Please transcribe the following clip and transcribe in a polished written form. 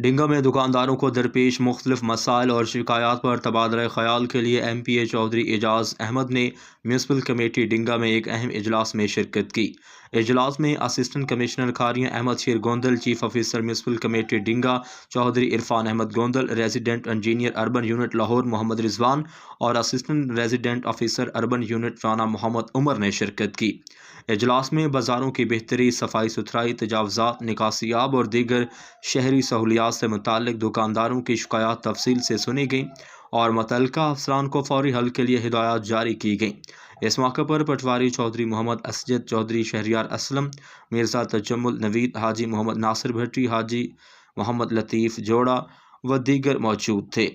ڈنگا میں دکانداروں کو درپیش مختلف مسائل اور شکایات پر تبادلہ خیال کے لیے ایم پی اے چودھری اعجاز احمد نے میونسپل کمیٹی ڈنگا میں ایک اہم اجلاس میں شرکت کی۔ اجلاس میں assistant commissioner Kharian Ahmed Sher Gondal, chief officer municipal committee Dinga Chaudhry Irfan Ahmed Gondal, resident engineer urban unit Lahore Muhammad Rizwan اور assistant resident officer urban unit Rana Muhammad Umar نے شرکت کی۔ اجلاس میں بازاروں کی بہتری، صفائی ستھرائی، تجاوزات، نکاسیاب اور دیگر شہری سہولیات سے متعلق دکانداروں کی شکایات تفصیل سے سنی گئیں اور متعلقہ افسران کو فوری حل کے لیے ہدایات جاری کی گئیں۔ اس موقع پر پٹواری چودھری محمد اسجد چودھری، شہریار اسلم، مرزا تجمل نوید، حاجی محمد ناصر بھٹی، حاجی محمد لطیف جوڑا و دیگر موجود تھے۔